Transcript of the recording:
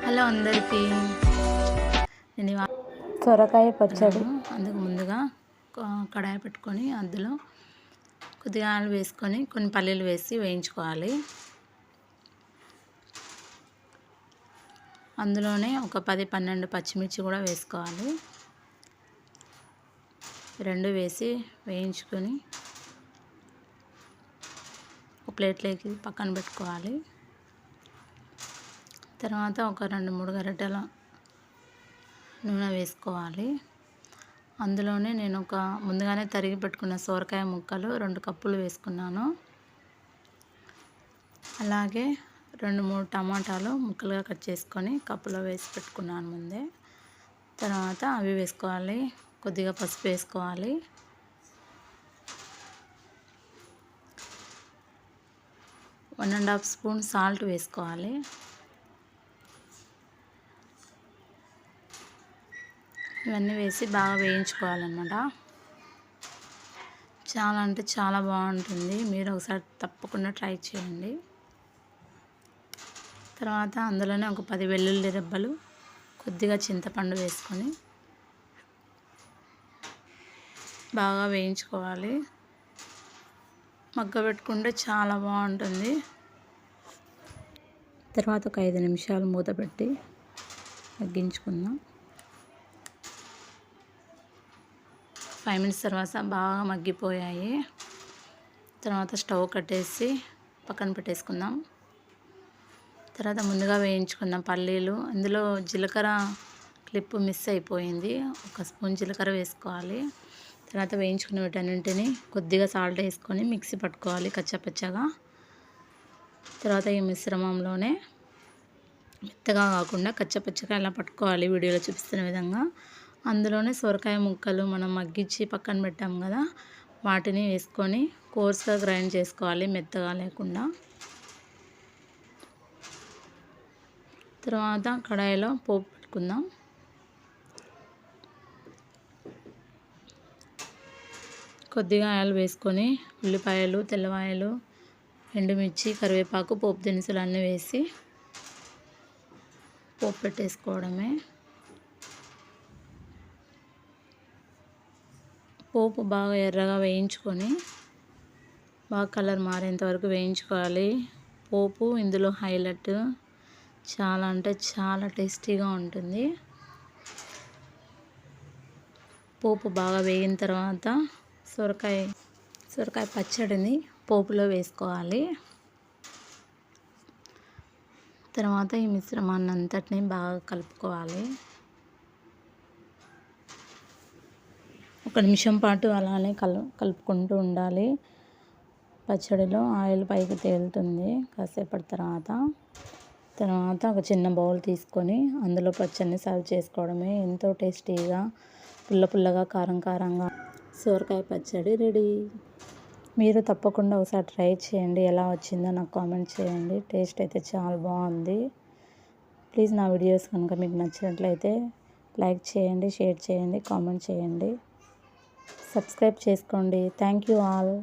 Hello అందరికీ, నేను సొరకాయ పచ్చడి. అందుకు ముందుగా కడాయి పెట్టుకొని అందులో కొద్దిగా ఆయిల్ వేసుకొని కొన్ని పల్లీలు వేసి వేయించుకోవాలి. అందులోనే ఒక 10-12 పచ్చిమిర్చి కూడా వేసుకోవాలి. రెండు వేసి వేయించుకొని ఒక ప్లేట్లోకి పక్కన పెట్టుకోవాలి. తర్వాత ఒక 2-3 గరిటెల నూనె వేసుకోవాలి. అందులోనే నేను ముందుగానే తరిగి పెట్టుకున్న సొరకాయ ముక్కలు 2 కప్పులు వేసుకున్నాను. అలాగే 2-3 టమాటాలు ముక్కలుగా కట్ చేసుకొని కప్పులో వేసి పెట్టుకున్నాను ముందే. తర్వాత అవి వేసుకోవాలి. కొద్దిగా పసుపు వేసుకోవాలి. One and half spoon salt వేసుకోవాలి. ఇవన్నీ వేసి బాగా వేయించుకోవాలన్నమాట. చాలా అంటే చాలా బాగుంటుంది. మీరు ఒకసారి తప్పకుండా ట్రై చేయండి. తర్వాత అందులోనే ఒక 10 వెల్లుల్లి రెబ్బలు, కొద్దిగా చింతపండు వేసుకొని బాగా వేయించుకోవాలి. మగ్గబెట్టుకుంటే చాలా బాగుంటుంది. తర్వాత ఒక 5 నిమిషాలు మూత పెట్టి మగ్గించుకుందాం. 5 మినిట్స్ తర్వాత బాగా మగ్గిపోయాయి. తర్వాత స్టవ్ కట్టేసి పక్కన పెట్టేసుకుందాం. తర్వాత ముందుగా వేయించుకున్న పల్లీలు, అందులో జీలకర్ర క్లిప్ మిస్ అయిపోయింది. 1 స్పూన్ జీలకర్ర వేసుకోవాలి. తర్వాత వేయించుకున్న వీటన్నింటిని కొద్దిగా సాల్ట్ వేసుకొని మిక్సీ పట్టుకోవాలి కచ్చాపచ్చాగా. తర్వాత ఈ మిశ్రమంలోనే మెత్తగా కాకుండా కచ్చాపచ్చాగా ఇలా పట్టుకోవాలి వీడియోలో చూపిస్తున్న విధంగా. అందులోనే సొరకాయ ముక్కలు మనం మగ్గించి పక్కన పెట్టాం కదా, వాటిని వేసుకొని కోర్స్గా గ్రైండ్ చేసుకోవాలి, మెత్తగా లేకుండా. తర్వాత కడాయిలో పోపు పెట్టుకుందాం. కొద్దిగా ఆయిల్ వేసుకొని ఉల్లిపాయలు, తెల్లవాయలు, ఎండుమిర్చి, కరివేపాకు, పోపు దినుసులు అన్నీ వేసి పోపు పెట్టేసుకోవడమే. పోపు బాగా ఎర్రగా వేయించుకొని బాగా కలర్ మారేంత వరకు వేయించుకోవాలి. పోపు ఇందులో హైలైట్. చాలా అంటే చాలా టేస్టీగా ఉంటుంది. పోపు బాగా వేగిన తర్వాత సొరకాయ పచ్చడిని పోపులో వేసుకోవాలి. తర్వాత ఈ మిశ్రమాన్ని అంతటిని బాగా కలుపుకోవాలి. 1 నిమిషం పాటు అలానే కలుపుకుంటూ ఉండాలి. పచ్చడిలో ఆయిల్ పైకి తేలుతుంది కాసేపటి తర్వాత ఒక చిన్న బౌల్ తీసుకొని అందులో పచ్చడిని సర్వ్ చేసుకోవడమే. ఎంతో టేస్టీగా, పుల్లగా, కారంగా సొరకాయ పచ్చడి రెడీ. మీరు తప్పకుండా ఒకసారి ట్రై చేయండి. ఎలా వచ్చిందో నాకు కామెంట్ చేయండి. టేస్ట్ అయితే చాలా బాగుంది. ప్లీజ్ నా వీడియోస్ కనుక మీకు నచ్చినట్లయితే లైక్ చేయండి, షేర్ చేయండి, కామెంట్ చేయండి, సబ్స్క్రైబ్ చేసుకోండి. Thank you all.